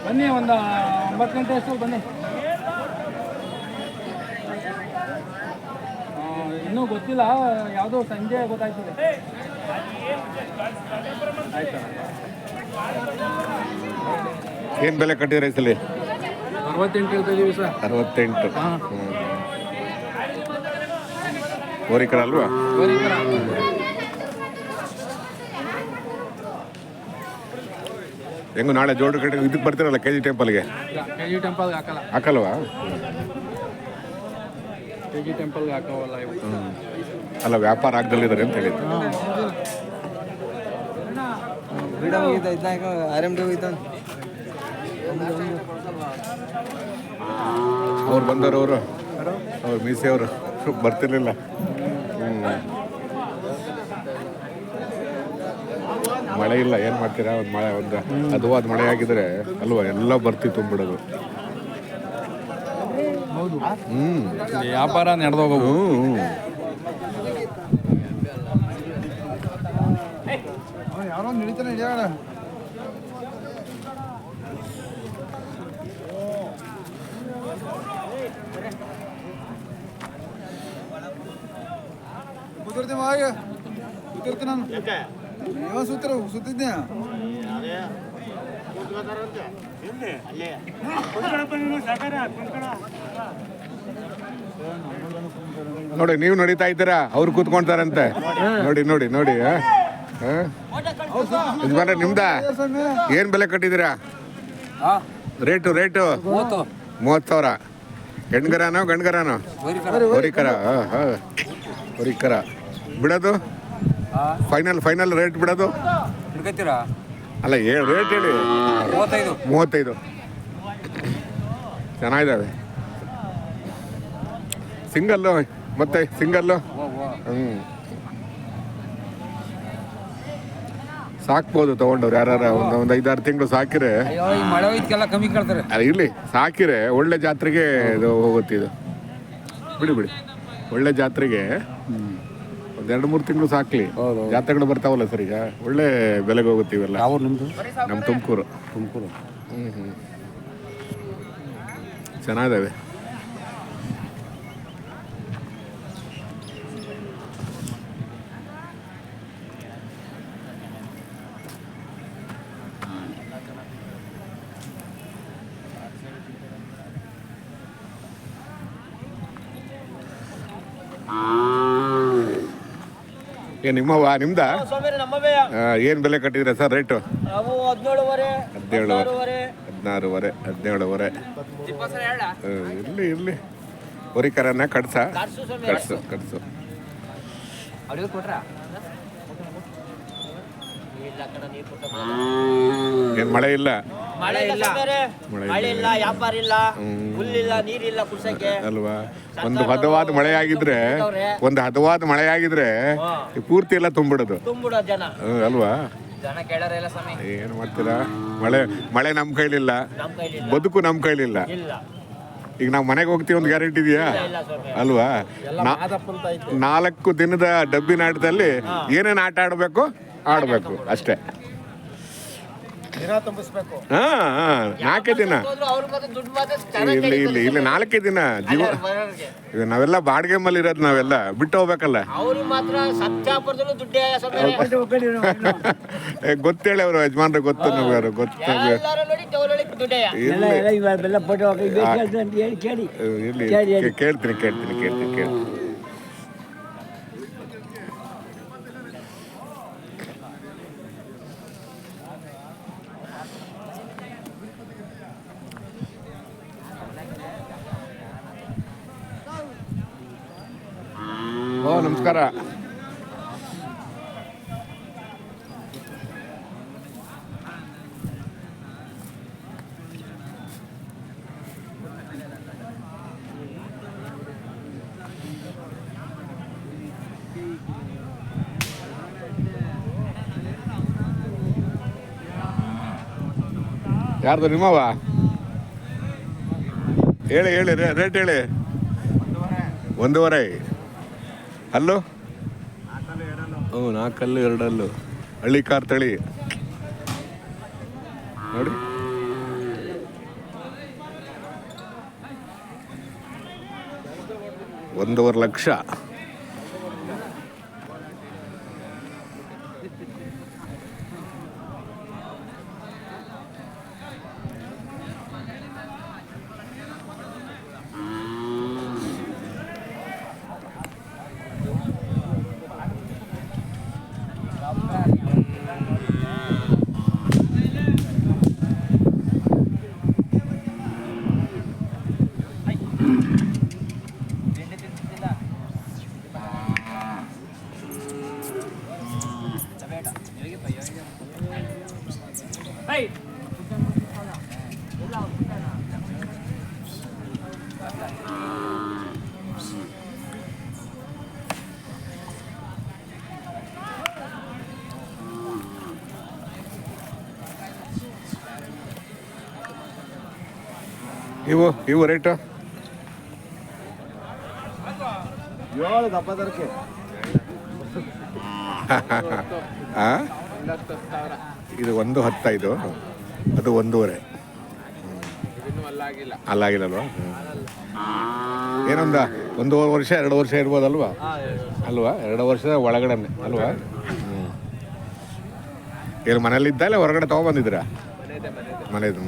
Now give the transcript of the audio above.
ಬನ್ನಿ, ಒಂದು 9 ಗಂಟೆ ಅಷ್ಟು ಬನ್ನಿ. ಇನ್ನೂ ಗೊತ್ತಿಲ್ಲ, ಯಾವುದೋ ಸಂಜೆ ಗೊತ್ತಾಯ್ತದೆ. ಆಯ್ತಾ? ಏನು ಬೆಲೆ ಕಟ್ಟಿದ್ರೆ ಈ ಸಲ? 68 ಹೇಳ್ತಾ ಇದೀವಿ ಸರ್. 68. ಹೋರಿಕರ ಅಲ್ವಾ? ಹೆಂಗು ನಾಳೆ ಜೋಡು ಕಟ್ಟಿ ಇದಕ್ಕೆ ಬರ್ತೀರಲ್ಲ KG ಟೆಂಪಲ್ಗೆ? KG ಟೆಂಪಲ್ಗೆ ಹಾಕಲ್ವಾ? KG ಟೆಂಪಲ್ಗೆ ಹಾಕೋವಲ್ಲ ಇವತ್ತು. ಅಲ್ಲ, ವ್ಯಾಪಾರ ಆಗ್ದಲ್ಲಿದ್ದಾರೆ ಅಂತ ಹೇಳಿದ್ದು. ಅವ್ರು ಬಂದವರು, ಅವ್ರು ಮೀಸೆಯವರು ಬರ್ತಿರ್ಲಿಲ್ಲ. ಮಳೆ ಇಲ್ಲ, ಏನು ಮಾಡ್ತೀರಾ? ಒಂದು ಹದವಾದ ಮಳೆ ಆಗಿದ್ರೆ ಅಲ್ವಾ ಎಲ್ಲ ಬರ್ತಿ ತುಂಬಿಡೋದು. ವ್ಯಾಪಾರ ನಡೆದೋಗವು. ಯಾರೋ ನಡೀತಾನೆ ಇದೆಯಲ್ಲ. ಕೂತಿರ್ತೀನಿ ನಾನು. ಯಾವ ಸುತ್ತಿದ್ದೆ ನೋಡಿ, ನೀವು ನಡೀತಾ ಇದ್ದೀರಾ, ಅವ್ರು ಕೂತ್ಕೊಂತಾರಂತೆ. ನೋಡಿ ನೋಡಿ ನೋಡಿ. ಯಜಮಾನ್ರೆ, ನಿಮ್ದ ಏನ್ ಬೆಲೆ ಕಟ್ಟಿದ್ದೀರಾ? ರೇಟು 30,000. ಹೆಣ್ಗರಾನೋ ಗಂಡ್ಗರಾನೋ? ಹೋರಿಕರ. ಹೋರಿಕರ ಬಿಡೋದು ಫೈನಲ್ ರೇಟ್ ಬಿಡೋದು ಅಲ್ಲ, ರೇಟ್ ಹೇಳಿ. 35. ಚೆನ್ನಾಗಿದ್ದಾವೆ. ಸಿಂಗಲ್ಲು ಮತ್ತೆ ಸಿಂಗಲ್ಲು ಸಾಕ್ಬೋದು ತಗೊಂಡವ್ರು ಯಾರು. ಒಂದು 5-6 ತಿಂಗಳು ಸಾಕಿರೆ ಕಮ್ಮಿ ಕೇಳ್ತಾರೆ. ಇಲ್ಲಿ ಸಾಕಿರೆ ಒಳ್ಳೆ ಜಾತ್ರೆಗೆ ಇದು ಹೋಗುತ್ತೆ. ಇದು ಬಿಡಿ ಒಳ್ಳೆ ಜಾತ್ರೆಗೆ 1-2-3 ತಿಂಗಳು ಸಾಕ್ಲಿ. ಜಾತ್ರೆಗಳು ಬರ್ತಾವಲ್ಲ ಸರ್, ಈಗ ಒಳ್ಳೆ ಬೆಲೆಗೆ ಹೋಗುತ್ತೆ ಇವೆಲ್ಲ. ನಮ್ಮ ತುಮಕೂರು. ಚೆನ್ನಾಗಿದ್ದಾವೆ. ನಿಮ್ಮವ ನಿಮ್ದ? ಏನ್ ಬೆಲೆ ಕಟ್ಟಿದ್ರೆ ಸರ್ ರೇಟು? 17,500. ಇರ್ಲಿ. ಹೋರಿಕರನ್ನ ಕಡ್ಸು. ಏನ್ ಮಳೆ ಇಲ್ಲ? ವ್ಯಾಪಾರ ಇಲ್ಲ, ಹುಲ್ಲಿಲ್ಲ, ನೀರಿಲ್ಲ ಕುಡ್ಸಕ್ಕೆ ಅಲ್ವಾ? ಒಂದು ಹದವಾದ ಮಳೆ ಆಗಿದ್ರೆ ಪೂರ್ತಿ ಎಲ್ಲ ತುಂಬಿಡೋದು ಜನ ಅಲ್ವಾ? ಏನ್ ಮಾಡ್ತೀರಾ? ಮಳೆ ನಮ್ ಕೈಲಿಲ್ಲ, ಬದುಕು ನಮ್ ಕೈಲಿಲ್ಲ. ಈಗ ನಾವು ಮನೆಗೆ ಹೋಗ್ತೀವಿ, ಒಂದು ಗ್ಯಾರಂಟಿ ಇದೆಯಾ? ಅಲ್ವಾ? 4 ದಿನದ ಡಬ್ಬಿನ ಆಟದಲ್ಲಿ ಏನೇನು ಆಟ ಆಡಬೇಕು ಅಷ್ಟೇ. 4 ದಿನ ಇಲ್ಲಿ 4 ದಿನ ಜೀವ. ನಾವೆಲ್ಲ ಬಾಡಿಗೆ ಮೇಲೆ ಇರೋದು, ನಾವೆಲ್ಲ ಬಿಟ್ಟು ಹೋಗ್ಬೇಕಲ್ಲ. ಗೊತ್ತೇಳಿ ಅವರು ಯಜಮಾನ್ರೆ, ಗೊತ್ತು ನಮ್ಗಾರು ಗೊತ್ತು. ಕೇಳ್ತೀನಿ. ನಮಸ್ಕಾರ. ಯಾರ್ದು ನಿಮ್ಮವ? ಹೇಳಿ ರೇಟ್ ಹೇಳಿ. 1.5. ಅಲ್ಲೂ 4 2 ಹಳ್ಳಿ ಕಾರ್ ತಳಿ ನೋಡಿ. 1.5 ಲಕ್ಷ. ಇವು ರೇಟು 7 ದಪ್ಪದರ್ಕೆ ಇದು 1.10 ಇದು, ಅದು 1.5. ಅಲ್ಲಾಗಿಲ್ಲಲ್ವಾ? ಏನೊಂದ 1 ವರ್ಷ 2 ವರ್ಷ ಇರ್ಬೋದಲ್ವಾ? ಅಲ್ವಾ? 2 ವರ್ಷದ ಒಳಗಡೆ ಅಲ್ವಾ? ಏನು ಮನೇಲಿದ್ದ ಇಲ್ಲ ಹೊರಗಡೆ ತೊಗೊಬಂದಿದ್ದೀರಾ? ಮನೆದು.